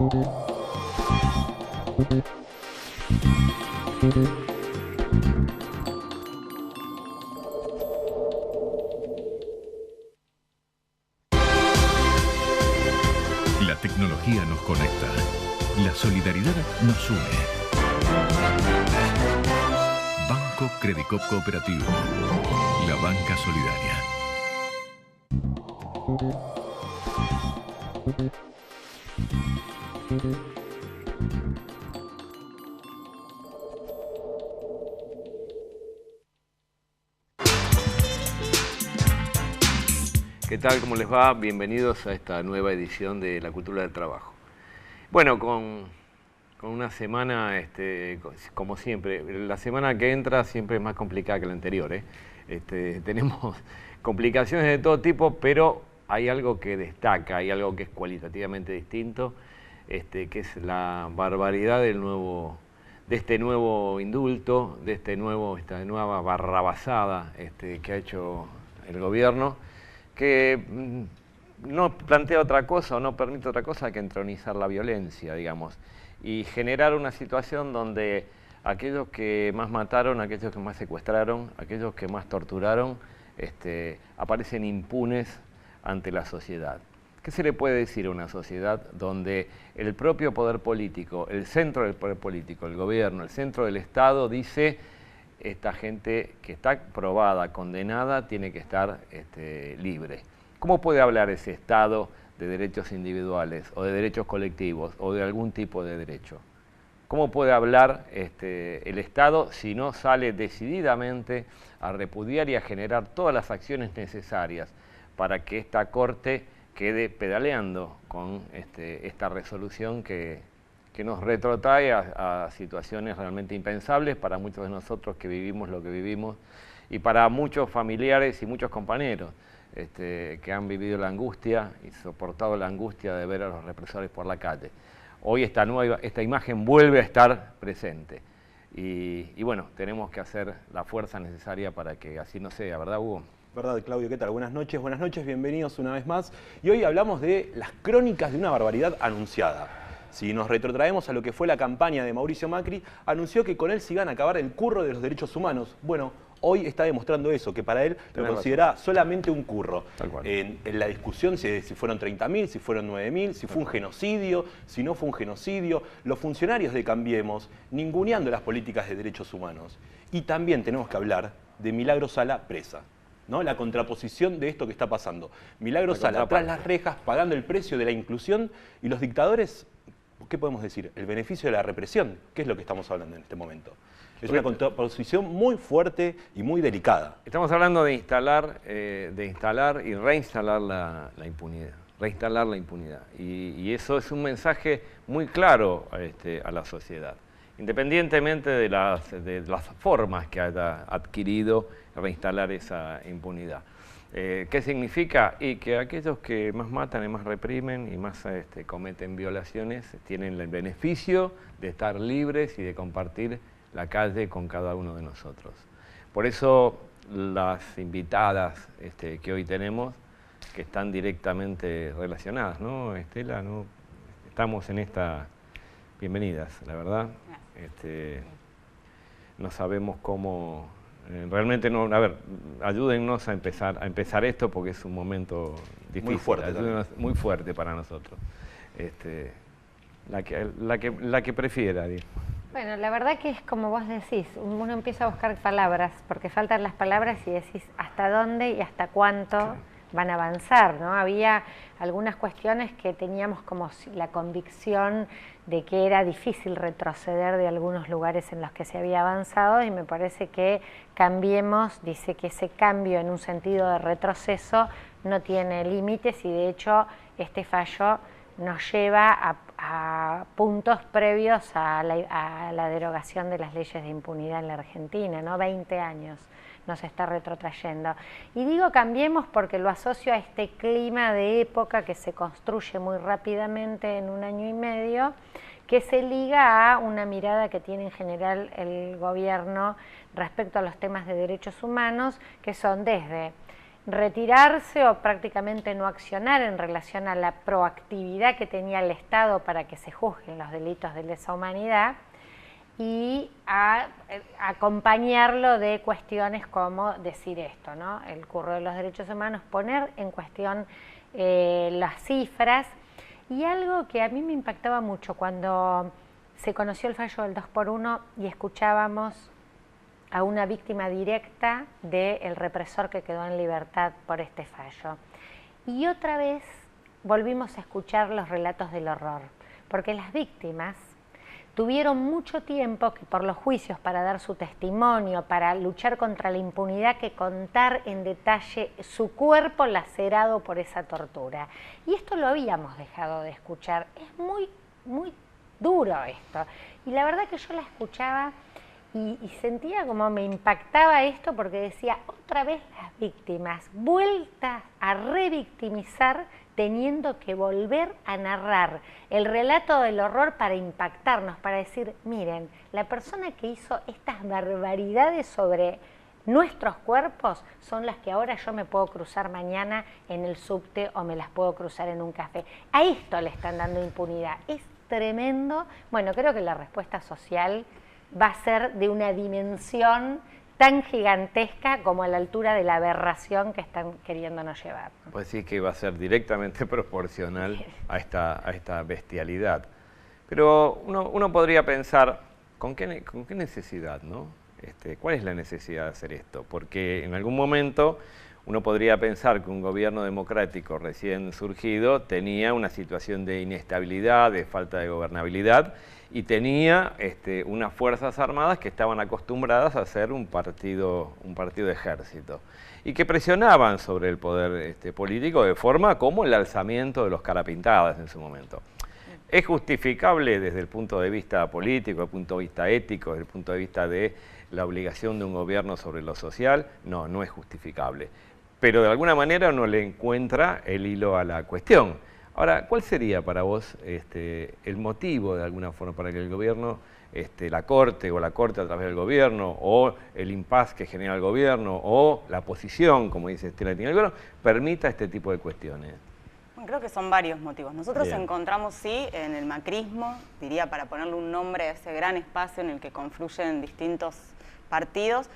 La tecnología nos conecta. La solidaridad nos une. Banco Credicop Cooperativo. La banca solidaria. ¿Qué tal? ¿Cómo les va? Bienvenidos a esta nueva edición de La Cultura del Trabajo. Bueno, con una semana, como siempre, la semana que entra siempre es más complicada que la anterior. Tenemos complicaciones de todo tipo, pero hay algo que destaca, hay algo que es cualitativamente distinto, que es la barbaridad de este nuevo indulto, de esta nueva barrabasada que ha hecho el gobierno, que no plantea otra cosa o no permite otra cosa que entronizar la violencia, digamos, y generar una situación donde aquellos que más mataron, aquellos que más secuestraron, aquellos que más torturaron, aparecen impunes ante la sociedad. ¿Qué se le puede decir a una sociedad donde el propio poder político, el centro del poder político, el gobierno, el centro del Estado dice: esta gente que está probada, condenada, tiene que estar libre? ¿Cómo puede hablar ese Estado de derechos individuales o de derechos colectivos o de algún tipo de derecho? ¿Cómo puede hablar el Estado si no sale decididamente a repudiar y a generar todas las acciones necesarias para que esta Corte quede pedaleando con esta resolución que nos retrotrae a situaciones realmente impensables para muchos de nosotros que vivimos lo que vivimos y para muchos familiares y muchos compañeros que han vivido la angustia y soportado la angustia de ver a los represores por la calle? Hoy esta imagen vuelve a estar presente y bueno, tenemos que hacer la fuerza necesaria para que así no sea, ¿verdad, Hugo? ¿Verdad, Claudio? ¿Qué tal? Buenas noches, bienvenidos una vez más. Y hoy hablamos de las crónicas de una barbaridad anunciada. Si nos retrotraemos a lo que fue la campaña de Mauricio Macri, anunció que con él se iban a acabar el curro de los derechos humanos. Bueno, hoy está demostrando eso, que para él lo considera solamente un curro. Tal cual. En la discusión si fueron 30.000, si fueron 9.000, si fue un genocidio, si no fue un genocidio, los funcionarios de Cambiemos ninguneando las políticas de derechos humanos. Y también tenemos que hablar de Milagro Sala presa, ¿no? La contraposición de esto que está pasando. Milagro Sala tras las rejas pagando el precio de la inclusión y los dictadores, ¿qué podemos decir? El beneficio de la represión, que es lo que estamos hablando en este momento. Es una contraposición muy fuerte y muy delicada. Estamos hablando de instalar y reinstalar la impunidad. Reinstalar la impunidad. Y eso es un mensaje muy claro a la sociedad, independientemente de las formas que haya adquirido reinstalar esa impunidad. ¿Qué significa? Y que aquellos que más matan y más reprimen y más cometen violaciones tienen el beneficio de estar libres y de compartir la calle con cada uno de nosotros. Por eso las invitadas que hoy tenemos, que están directamente relacionadas, ¿no, Estela? ¿No? Estamos en esta... Bienvenidas, la verdad. No sabemos cómo... realmente no... A ver, ayúdennos a empezar esto porque es un momento difícil. Muy fuerte. Muy fuerte para nosotros. La que prefiera, digo. Bueno, la verdad que es como vos decís, uno empieza a buscar palabras, porque faltan las palabras y decís hasta dónde y hasta cuánto van a avanzar, ¿no? Había algunas cuestiones que teníamos como la convicción de que era difícil retroceder de algunos lugares en los que se había avanzado y me parece que Cambiemos dice que ese cambio en un sentido de retroceso no tiene límites y de hecho este fallo nos lleva a puntos previos a la derogación de las leyes de impunidad en la Argentina, ¿no? 20 años nos está retrotrayendo. Y digo Cambiemos porque lo asocio a este clima de época que se construye muy rápidamente en un año y medio, que se liga a una mirada que tiene en general el gobierno respecto a los temas de derechos humanos, que son desde retirarse o prácticamente no accionar en relación a la proactividad que tenía el Estado para que se juzguen los delitos de lesa humanidad, y a acompañarlo de cuestiones como decir esto, ¿no? El curro de los derechos humanos, poner en cuestión las cifras. Y algo que a mí me impactaba mucho cuando se conoció el fallo del 2x1 y escuchábamos a una víctima directa del represor que quedó en libertad por este fallo. Y otra vez volvimos a escuchar los relatos del horror, porque las víctimas tuvieron mucho tiempo por los juicios para dar su testimonio, para luchar contra la impunidad, que contar en detalle su cuerpo lacerado por esa tortura. Y esto lo habíamos dejado de escuchar. Es muy, muy duro esto. Y la verdad que yo la escuchaba y sentía como me impactaba esto, porque decía, otra vez las víctimas, vueltas a revictimizar, teniendo que volver a narrar el relato del horror para impactarnos, para decir, miren, la persona que hizo estas barbaridades sobre nuestros cuerpos son las que ahora yo me puedo cruzar mañana en el subte o me las puedo cruzar en un café. A esto le están dando impunidad. Es tremendo. Bueno, creo que la respuesta social va a ser de una dimensión tan gigantesca como a la altura de la aberración que están queriéndonos llevar. Pues sí, que va a ser directamente proporcional a esta bestialidad. Pero uno podría pensar, ¿con qué necesidad, no? ¿Cuál es la necesidad de hacer esto? Porque en algún momento uno podría pensar que un gobierno democrático recién surgido tenía una situación de inestabilidad, de falta de gobernabilidad, y tenía unas fuerzas armadas que estaban acostumbradas a ser un partido de ejército y que presionaban sobre el poder político de forma como el alzamiento de los carapintadas en su momento. ¿Es justificable desde el punto de vista político, desde el punto de vista ético, desde el punto de vista de la obligación de un gobierno sobre lo social? No, no es justificable. Pero de alguna manera uno le encuentra el hilo a la cuestión. Ahora, ¿cuál sería para vos el motivo, de alguna forma, para que el gobierno, la Corte o la Corte a través del gobierno, o el impasse que genera el gobierno, o la oposición, como dice Estela, el gobierno, permita este tipo de cuestiones? Bueno, creo que son varios motivos. Nosotros Bien. Encontramos, sí, en el macrismo, diría para ponerle un nombre a ese gran espacio en el que confluyen distintos partidos,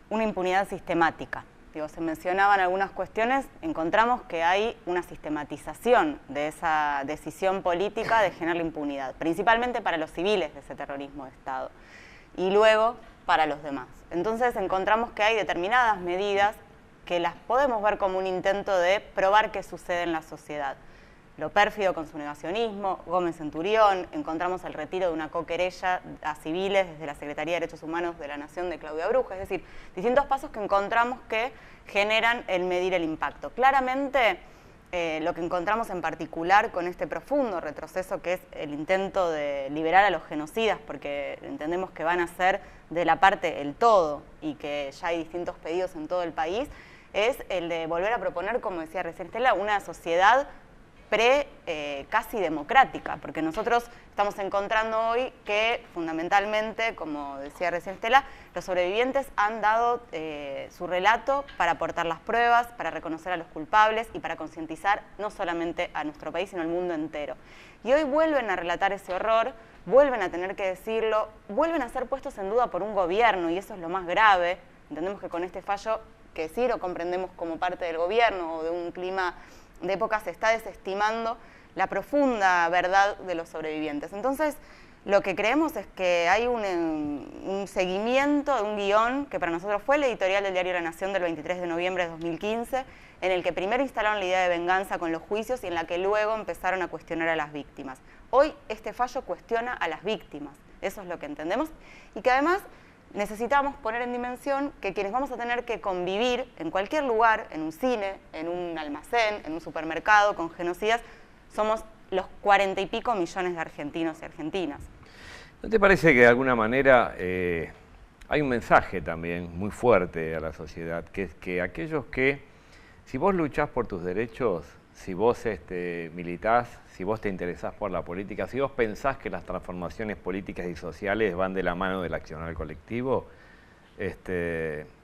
una impunidad sistemática. Se mencionaban algunas cuestiones, encontramos que hay una sistematización de esa decisión política de generar la impunidad, principalmente para los civiles de ese terrorismo de Estado, y luego para los demás. Entonces encontramos que hay determinadas medidas que las podemos ver como un intento de probar qué sucede en la sociedad. Lo pérfido con su negacionismo, Gómez Centurión, encontramos el retiro de una coquerella a civiles desde la Secretaría de Derechos Humanos de la Nación de Claudia Bruja, es decir, distintos pasos que encontramos que generan el medir el impacto. Claramente, lo que encontramos en particular con este profundo retroceso, que es el intento de liberar a los genocidas, porque entendemos que van a ser de la parte el todo y que ya hay distintos pedidos en todo el país, es el de volver a proponer, como decía recién Estela, una sociedad casi democrática, porque nosotros estamos encontrando hoy que fundamentalmente, como decía recién Estela, los sobrevivientes han dado su relato para aportar las pruebas, para reconocer a los culpables y para concientizar no solamente a nuestro país, sino al mundo entero. Y hoy vuelven a relatar ese horror, vuelven a tener que decirlo, vuelven a ser puestos en duda por un gobierno, y eso es lo más grave. Entendemos que con este fallo, que sí lo comprendemos como parte del gobierno o de un clima de época, se está desestimando la profunda verdad de los sobrevivientes. Entonces, lo que creemos es que hay un seguimiento de un guión que para nosotros fue el editorial del diario La Nación del 23 de noviembre de 2015, en el que primero instalaron la idea de venganza con los juicios y en la que luego empezaron a cuestionar a las víctimas. Hoy este fallo cuestiona a las víctimas, eso es lo que entendemos, y que además necesitamos poner en dimensión que quienes vamos a tener que convivir en cualquier lugar, en un cine, en un almacén, en un supermercado, con genocidas, somos los 40 y pico millones de argentinos y argentinas. ¿No te parece que de alguna manera hay un mensaje también muy fuerte a la sociedad, que es que aquellos que, si vos luchás por tus derechos, si vos militás, si vos te interesás por la política, si vos pensás que las transformaciones políticas y sociales van de la mano del accionar colectivo,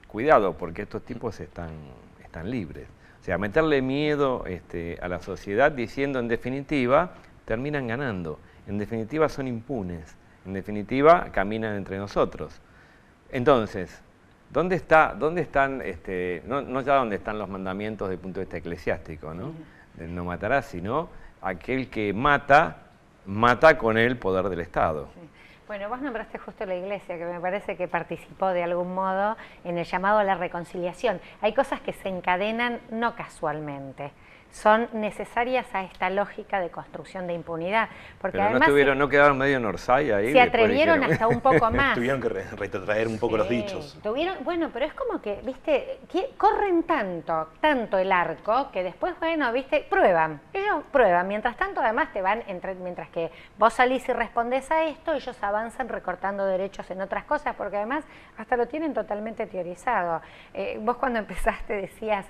cuidado, porque estos tipos están están libres. O sea, meterle miedo a la sociedad diciendo, en definitiva, terminan ganando. En definitiva, son impunes. En definitiva, caminan entre nosotros. Entonces, ¿dónde están, no ya dónde están los mandamientos desde el punto de vista eclesiástico, ¿no? No matarás, sino aquel que mata con el poder del Estado. Sí. Bueno, vos nombraste justo la Iglesia, que me parece que participó de algún modo en el llamado a la reconciliación. Hay cosas que se encadenan no casualmente, son necesarias a esta lógica de construcción de impunidad. Porque pero además no quedaron medio en Orsay ahí. Se atrevieron hasta un poco más. Tuvieron que retrotraer un poco los dichos. Bueno, pero es como que, viste, corren tanto el arco, que después, bueno, viste, prueban. Ellos prueban. Mientras tanto, además, mientras que vos salís y respondés a esto, ellos avanzan recortando derechos en otras cosas, porque además hasta lo tienen totalmente teorizado. Vos cuando empezaste decías,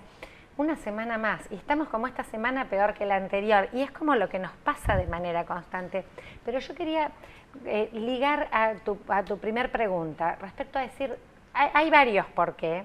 una semana más, y estamos como esta semana peor que la anterior, y es como lo que nos pasa de manera constante. Pero yo quería ligar a tu primer pregunta, respecto a decir, hay varios por qué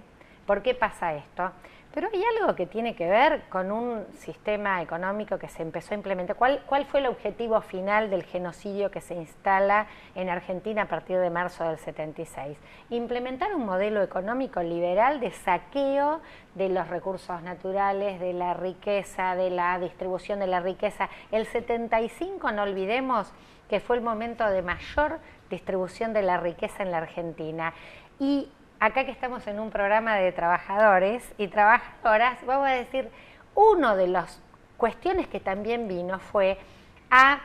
pasa esto, pero hay algo que tiene que ver con un sistema económico que se empezó a implementar. ¿Cuál fue el objetivo final del genocidio que se instala en Argentina a partir de marzo del 76? Implementar un modelo económico liberal de saqueo de los recursos naturales, de la riqueza, de la distribución de la riqueza. El 75, no olvidemos que fue el momento de mayor distribución de la riqueza en la Argentina. Y acá que estamos en un programa de trabajadores y trabajadoras, vamos a decir, una de las cuestiones que también vino fue a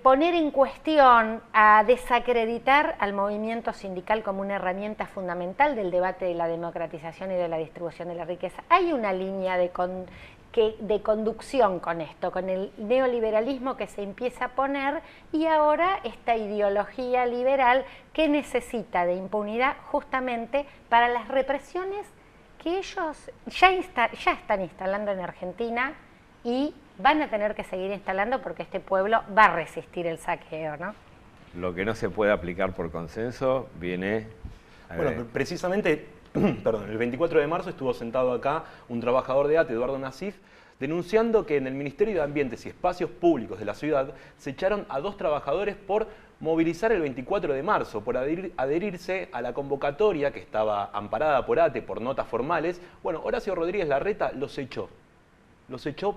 poner en cuestión, a desacreditar al movimiento sindical como una herramienta fundamental del debate de la democratización y de la distribución de la riqueza. Hay una línea de conducción con esto, con el neoliberalismo que se empieza a poner, y ahora esta ideología liberal que necesita de impunidad justamente para las represiones que ellos ya están instalando en Argentina y van a tener que seguir instalando, porque este pueblo va a resistir el saqueo, ¿no? Lo que no se puede aplicar por consenso viene... Bueno, precisamente, perdón, el 24 de marzo estuvo sentado acá un trabajador de ATE, Eduardo Nasif, denunciando que en el Ministerio de Ambientes y Espacios Públicos de la ciudad se echaron a 2 trabajadores por movilizar el 24 de marzo, por adherirse a la convocatoria que estaba amparada por ATE, por notas formales. Bueno, Horacio Rodríguez Larreta los echó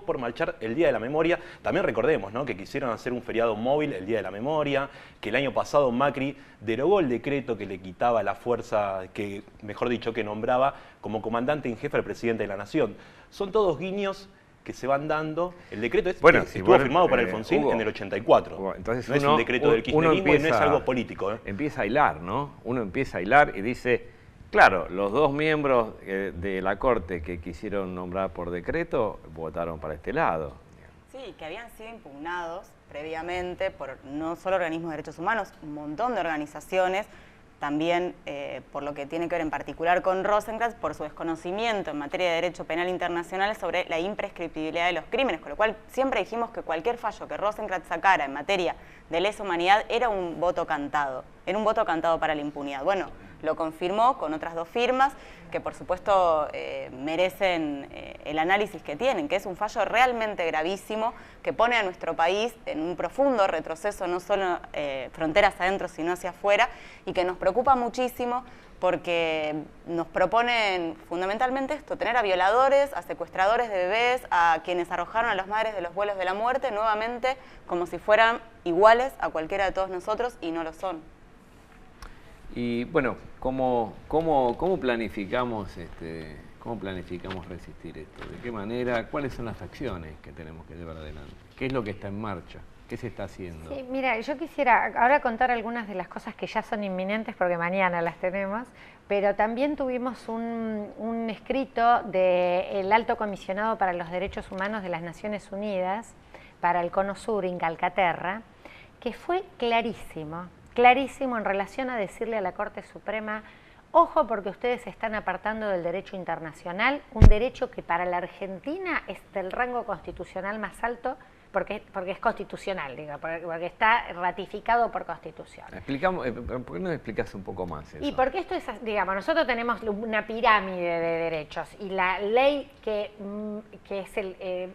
por marchar el Día de la Memoria. También recordemos, ¿no?, que quisieron hacer un feriado móvil el Día de la Memoria, que el año pasado Macri derogó el decreto que le quitaba la fuerza, que nombraba como comandante en jefe al presidente de la Nación. Son todos guiños que se van dando. El decreto estuvo firmado por Alfonsín en el 84. Hugo, entonces no es un decreto del kirchnerismo y no es algo político. Empieza a hilar, ¿no? Uno empieza a hilar y dice, claro, los 2 miembros de la Corte que quisieron nombrar por decreto votaron para este lado. Sí, que habían sido impugnados previamente por no solo organismos de derechos humanos, un montón de organizaciones, también por lo que tiene que ver en particular con Rosenkrantz, por su desconocimiento en materia de derecho penal internacional sobre la imprescriptibilidad de los crímenes, con lo cual siempre dijimos que cualquier fallo que Rosenkrantz sacara en materia de lesa humanidad era un voto cantado para la impunidad. Bueno, lo confirmó con otras 2 firmas que por supuesto merecen el análisis que tienen, que es un fallo realmente gravísimo que pone a nuestro país en un profundo retroceso, no solo fronteras adentro sino hacia afuera, y que nos preocupa muchísimo porque nos proponen fundamentalmente esto, tener a violadores, a secuestradores de bebés, a quienes arrojaron a las madres de los vuelos de la muerte nuevamente como si fueran iguales a cualquiera de todos nosotros, y no lo son. Y bueno, ¿cómo planificamos resistir esto? ¿De qué manera? ¿Cuáles son las acciones que tenemos que llevar adelante? ¿Qué es lo que está en marcha? ¿Qué se está haciendo? Sí, mira, yo quisiera ahora contar algunas de las cosas que ya son inminentes, porque mañana las tenemos, pero también tuvimos un escrito del Alto Comisionado para los Derechos Humanos de las Naciones Unidas para el Cono Sur, en Calcaterra, que fue clarísimo en relación a decirle a la Corte Suprema, ojo, porque ustedes se están apartando del derecho internacional, un derecho que para la Argentina es del rango constitucional más alto, porque es constitucional, digo, porque está ratificado por Constitución. ¿Por qué no explicas un poco más eso? Y porque esto es, digamos, nosotros tenemos una pirámide de derechos y la ley que es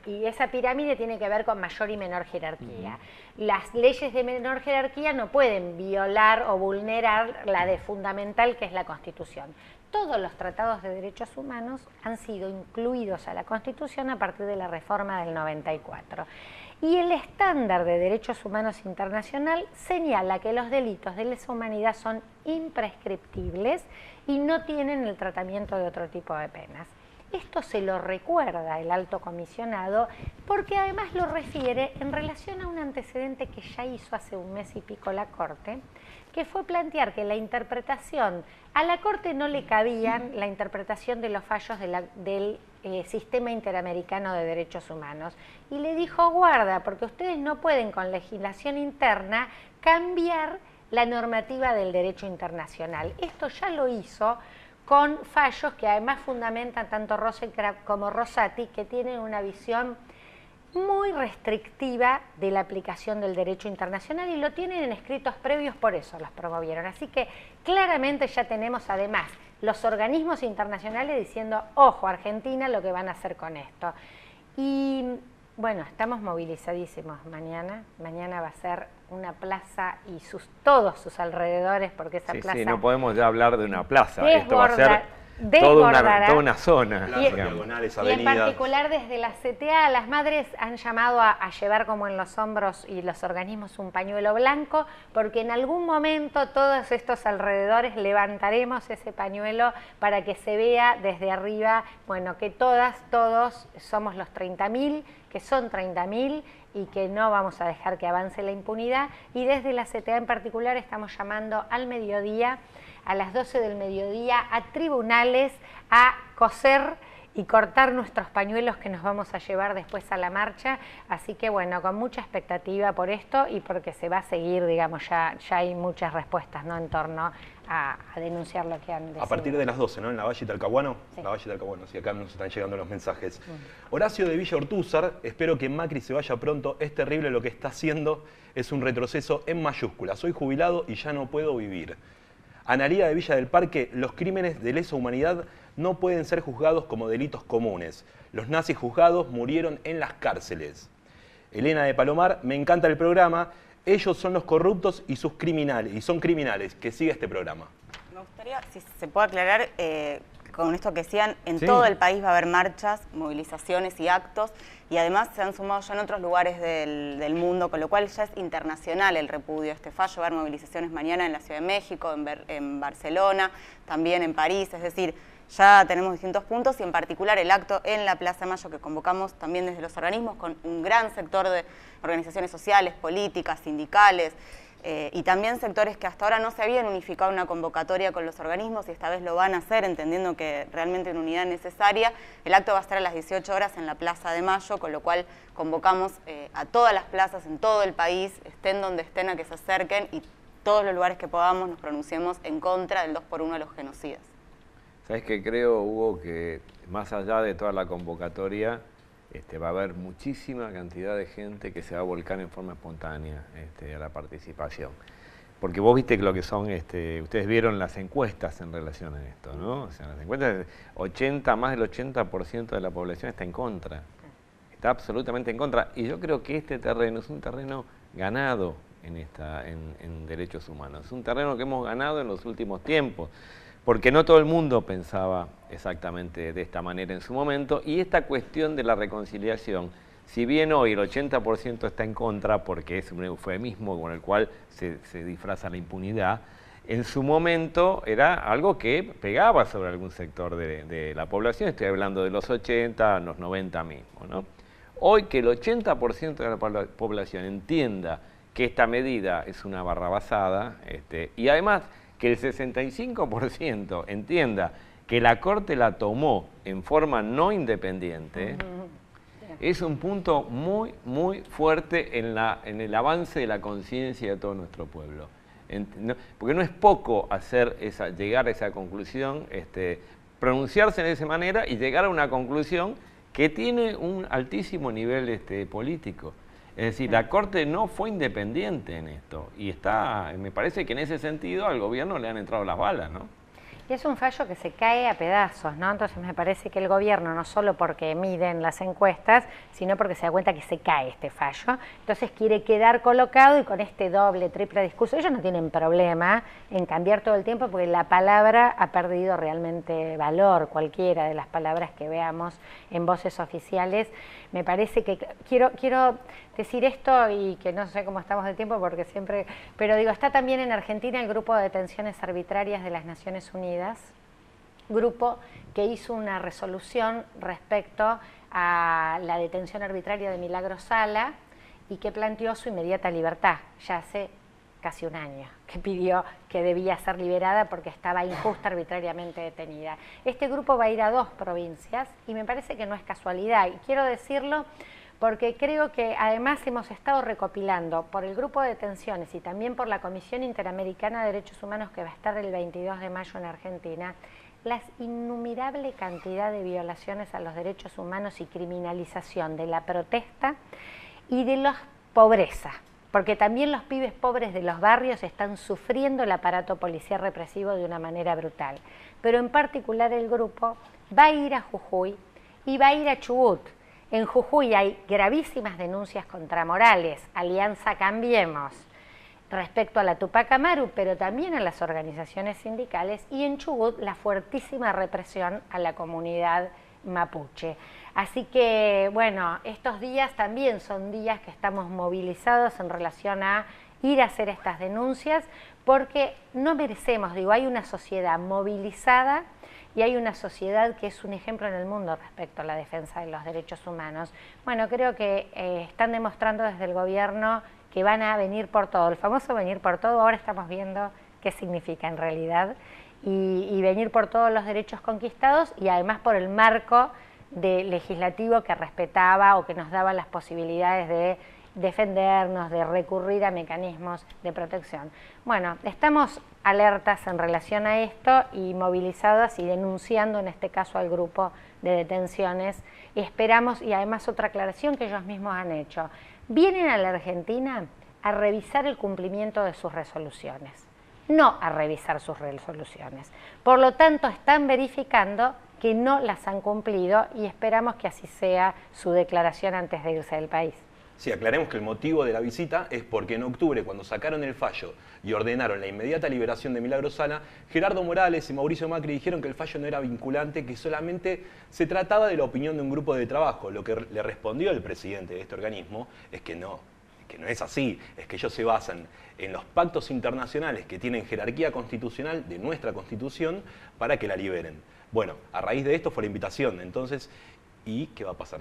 y esa pirámide tiene que ver con mayor y menor jerarquía. Las leyes de menor jerarquía no pueden violar o vulnerar la de fundamental, que es la Constitución. Todos los tratados de derechos humanos han sido incluidos a la Constitución a partir de la reforma del 94. Y el estándar de derechos humanos internacional señala que los delitos de lesa humanidad son imprescriptibles y no tienen el tratamiento de otro tipo de penas. Esto se lo recuerda el alto comisionado porque además lo refiere en relación a un antecedente que ya hizo hace un mes y pico la Corte, que fue plantear que la interpretación, a la Corte no le cabían la interpretación de los fallos del Sistema Interamericano de Derechos Humanos. Y le dijo, guarda, porque ustedes no pueden con legislación interna cambiar la normativa del derecho internacional. Esto ya lo hizo con fallos que además fundamentan tanto Rosencrantz como Rosati, que tienen una visión muy restrictiva de la aplicación del derecho internacional y lo tienen en escritos previos, por eso los promovieron. Así que claramente ya tenemos además los organismos internacionales diciendo, ojo, Argentina, lo que van a hacer con esto. Y bueno, estamos movilizadísimos mañana. Mañana va a ser una plaza y todos sus alrededores, porque esa plaza... Sí, no podemos ya hablar de una plaza, esto va a ser toda una zona. Diagonales, y en particular desde la CTA, las madres han llamado a llevar como en los hombros y los organismos un pañuelo blanco, porque en algún momento todos estos alrededores levantaremos ese pañuelo para que se vea desde arriba, bueno, que todos somos los 30.000, que son 30.000 y que no vamos a dejar que avance la impunidad. Y desde la CTA en particular estamos llamando al mediodía, a las 12 del mediodía, a tribunales a coser y cortar nuestros pañuelos que nos vamos a llevar después a la marcha. Así que bueno, con mucha expectativa por esto y porque se va a seguir, digamos, ya hay muchas respuestas, ¿no?, en torno a denunciar lo que han decidido. A partir de las 12, ¿no?, en la Valle Talcahuano. Sí. La Valle Talcahuano, sí, acá nos están llegando los mensajes. Horacio de Villa Ortúzar, espero que Macri se vaya pronto, es terrible lo que está haciendo, es un retroceso en mayúsculas. Soy jubilado y ya no puedo vivir. Analía de Villa del Parque, los crímenes de lesa humanidad no pueden ser juzgados como delitos comunes. Los nazis juzgados murieron en las cárceles. Elena de Palomar, me encanta el programa. Ellos son los corruptos y sus criminales, y son criminales. Que siga este programa. Me gustaría, si se puede aclarar, con esto que decían, en todo el país va a haber marchas, movilizaciones y actos, y además se han sumado ya en otros lugares del mundo, con lo cual ya es internacional el repudio a este fallo. Va a haber movilizaciones mañana en la Ciudad de México, en Barcelona, también en París, es decir, ya tenemos distintos puntos y en particular el acto en la Plaza de Mayo que convocamos también desde los organismos con un gran sector de organizaciones sociales, políticas, sindicales y también sectores que hasta ahora no se habían unificado en una convocatoria con los organismos y esta vez lo van a hacer entendiendo que realmente una unidad es necesaria. El acto va a estar a las 18 horas en la Plaza de Mayo, con lo cual convocamos a todas las plazas en todo el país, estén donde estén, a que se acerquen y todos los lugares que podamos nos pronunciemos en contra del 2x1 a los genocidas. ¿Sabes qué? Creo, Hugo, que más allá de toda la convocatoria, va a haber muchísima cantidad de gente que se va a volcar en forma espontánea a la participación. Porque vos viste lo que son, ustedes vieron las encuestas en relación a esto, ¿no? O sea, las encuestas, más del 80% de la población está en contra. Está absolutamente en contra. Y yo creo que este terreno es un terreno ganado en derechos humanos. Es un terreno que hemos ganado en los últimos tiempos. Porque no todo el mundo pensaba exactamente de esta manera en su momento, y esta cuestión de la reconciliación, si bien hoy el 80% está en contra, porque es un eufemismo con el cual se disfraza la impunidad, en su momento era algo que pegaba sobre algún sector de la población, estoy hablando de los 80, los 90 mismo, ¿no? Hoy que el 80% de la población entienda que esta medida es una barrabasada, y además que el 65% entienda que la Corte la tomó en forma no independiente, es un punto muy, muy fuerte en el avance de la conciencia de todo nuestro pueblo. Porque no es poco llegar a esa conclusión, pronunciarse de esa manera y llegar a una conclusión que tiene un altísimo nivel político. Es decir, la Corte no fue independiente en esto y me parece que en ese sentido al gobierno le han entrado las balas, ¿no? Y es un fallo que se cae a pedazos, ¿no? Entonces me parece que el gobierno, no solo porque miden las encuestas, sino porque se da cuenta que se cae este fallo, entonces quiere quedar colocado y con este doble, triple discurso, ellos no tienen problema en cambiar todo el tiempo porque la palabra ha perdido realmente valor, cualquiera de las palabras que veamos en voces oficiales. Me parece que, quiero decir esto y que no sé cómo estamos de tiempo porque siempre, pero digo, está también en Argentina el grupo de detenciones arbitrarias de las Naciones Unidas, grupo que hizo una resolución respecto a la detención arbitraria de Milagros Sala y que planteó su inmediata libertad, ya hace casi un año, que pidió que debía ser liberada porque estaba injusta, arbitrariamente detenida. Este grupo va a ir a 2 provincias y me parece que no es casualidad, y quiero decirlo porque creo que además hemos estado recopilando por el grupo de detenciones y también por la Comisión Interamericana de Derechos Humanos que va a estar el 22 de mayo en Argentina, la innumerable cantidad de violaciones a los derechos humanos y criminalización de la protesta y de la pobreza, porque también los pibes pobres de los barrios están sufriendo el aparato policial represivo de una manera brutal. Pero en particular el grupo va a ir a Jujuy y va a ir a Chubut. En Jujuy hay gravísimas denuncias contra Morales, Alianza Cambiemos, respecto a la Tupac Amaru, pero también a las organizaciones sindicales, y en Chubut la fuertísima represión a la comunidad mapuche. Así que, bueno, estos días también son días que estamos movilizados en relación a ir a hacer estas denuncias, porque no merecemos, digo, hay una sociedad movilizada y hay una sociedad que es un ejemplo en el mundo respecto a la defensa de los derechos humanos. Bueno, creo que están demostrando desde el gobierno que van a venir por todo, el famoso venir por todo, ahora estamos viendo qué significa en realidad, y venir por todos los derechos conquistados y además por el marco legislativo que respetaba o que nos daba las posibilidades de defendernos, de recurrir a mecanismos de protección. Bueno, estamos alertas en relación a esto y movilizadas y denunciando en este caso al grupo de detenciones. Y esperamos, y además otra aclaración que ellos mismos han hecho, vienen a la Argentina a revisar el cumplimiento de sus resoluciones, no a revisar sus resoluciones. Por lo tanto, están verificando que no las han cumplido y esperamos que así sea su declaración antes de irse del país. Sí, aclaremos que el motivo de la visita es porque en octubre, cuando sacaron el fallo y ordenaron la inmediata liberación de Milagros Sala, Gerardo Morales y Mauricio Macri dijeron que el fallo no era vinculante, que solamente se trataba de la opinión de un grupo de trabajo. Lo que le respondió el presidente de este organismo es que no es así, es que ellos se basan en los pactos internacionales que tienen jerarquía constitucional de nuestra Constitución para que la liberen. Bueno, a raíz de esto fue la invitación, entonces, ¿y qué va a pasar?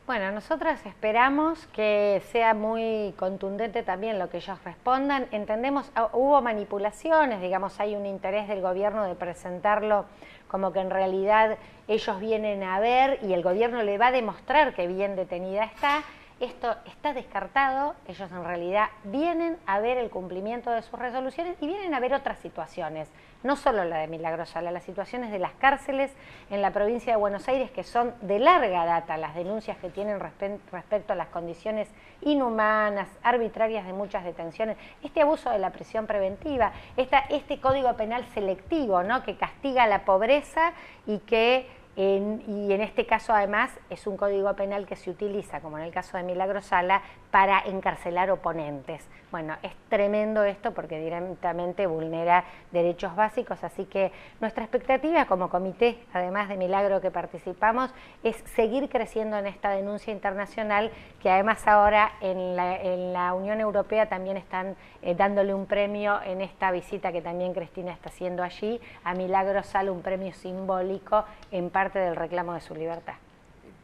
Bueno, nosotras esperamos que sea muy contundente también lo que ellos respondan. Entendemos, hubo manipulaciones, digamos, hay un interés del gobierno de presentarlo como que en realidad ellos vienen a ver y el gobierno le va a demostrar que bien detenida está. Esto está descartado, ellos en realidad vienen a ver el cumplimiento de sus resoluciones y vienen a ver otras situaciones, no solo la de Milagros Sala, las situaciones de las cárceles en la provincia de Buenos Aires, que son de larga data las denuncias que tienen respecto a las condiciones inhumanas, arbitrarias de muchas detenciones, este abuso de la prisión preventiva, este código penal selectivo, ¿no?, que castiga la pobreza y que y en este caso además es un código penal que se utiliza, como en el caso de Milagros Sala, para encarcelar oponentes. Bueno, es tremendo esto porque directamente vulnera derechos básicos, así que nuestra expectativa como comité, además de Milagro que participamos, es seguir creciendo en esta denuncia internacional, que además ahora en la Unión Europea también están dándole un premio en esta visita que también Cristina está haciendo allí, a Milagros Sala, un premio simbólico en parte del reclamo de su libertad.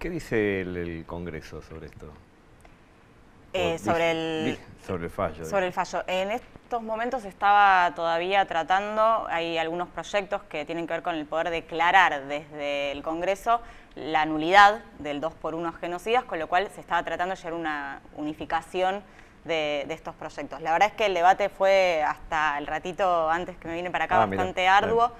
¿Qué dice el Congreso sobre esto? Sobre el fallo. Sobre el fallo. En estos momentos se estaba todavía tratando, hay algunos proyectos que tienen que ver con el poder declarar desde el Congreso la nulidad del 2x1 a genocidas, con lo cual se estaba tratando de llegar a una unificación de estos proyectos. La verdad es que el debate fue hasta el ratito antes que me vine para acá bastante arduo.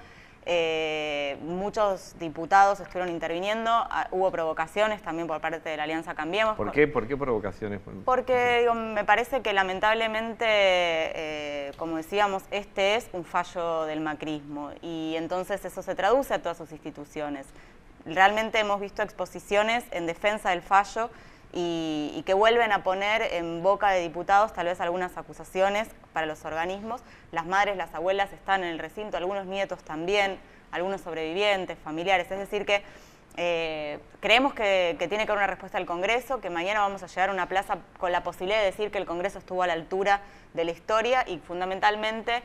muchos diputados estuvieron interviniendo, hubo provocaciones también por parte de la Alianza Cambiemos. ¿Por qué provocaciones? Porque digo, me parece que lamentablemente, como decíamos, este es un fallo del macrismo y entonces eso se traduce a todas sus instituciones. Realmente hemos visto exposiciones en defensa del fallo y que vuelven a poner en boca de diputados tal vez algunas acusaciones para los organismos. Las madres, las abuelas están en el recinto, algunos nietos también, algunos sobrevivientes, familiares. Es decir que creemos que tiene que haber una respuesta del Congreso, que mañana vamos a llegar a una plaza con la posibilidad de decir que el Congreso estuvo a la altura de la historia y fundamentalmente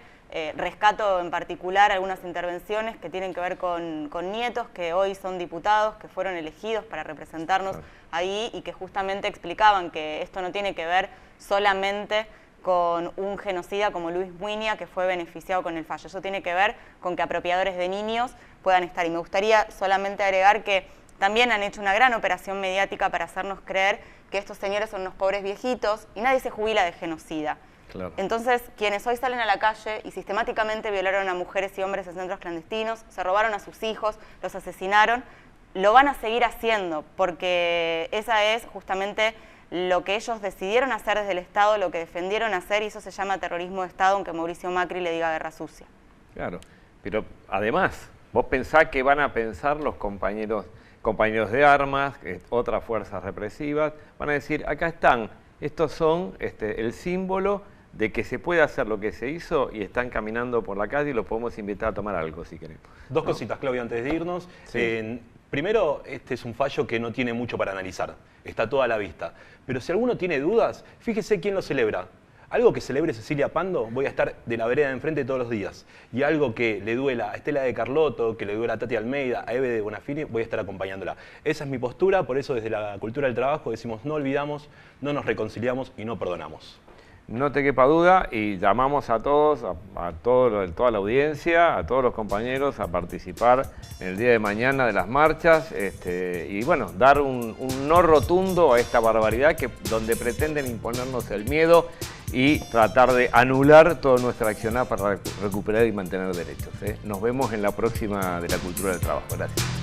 rescato en particular algunas intervenciones que tienen que ver con nietos que hoy son diputados, que fueron elegidos para representarnos ahí y que justamente explicaban que esto no tiene que ver solamente con un genocida como Luis Muiña que fue beneficiado con el fallo. Eso tiene que ver con que apropiadores de niños puedan estar. Y me gustaría solamente agregar que también han hecho una gran operación mediática para hacernos creer que estos señores son unos pobres viejitos y nadie se jubila de genocida. Claro. Entonces, quienes hoy salen a la calle y sistemáticamente violaron a mujeres y hombres en centros clandestinos, se robaron a sus hijos, los asesinaron, lo van a seguir haciendo porque esa es justamente lo que ellos decidieron hacer desde el Estado, lo que defendieron hacer, y eso se llama terrorismo de Estado, aunque Mauricio Macri le diga guerra sucia. Claro, pero además, vos pensás que van a pensar los compañeros de armas, otras fuerzas represivas, van a decir, acá están, estos son el símbolo de que se puede hacer lo que se hizo y están caminando por la calle y los podemos invitar a tomar algo si queremos. Dos cositas, Claudio, antes de irnos. Sí. Primero, este es un fallo que no tiene mucho para analizar, está todo a la vista. Pero si alguno tiene dudas, fíjese quién lo celebra. Algo que celebre Cecilia Pando, voy a estar de la vereda de enfrente todos los días. Y algo que le duela a Estela de Carlotto, que le duela a Tati Almeida, a Eve de Bonafini, voy a estar acompañándola. Esa es mi postura, por eso desde la cultura del trabajo decimos no olvidamos, no nos reconciliamos y no perdonamos. No te quepa duda y llamamos a todos, toda la audiencia, a todos los compañeros a participar en el día de mañana de las marchas y bueno, dar un no rotundo a esta barbaridad donde pretenden imponernos el miedo y tratar de anular toda nuestra accionar para recuperar y mantener derechos. Nos vemos en la próxima de la Cultura del Trabajo. Gracias.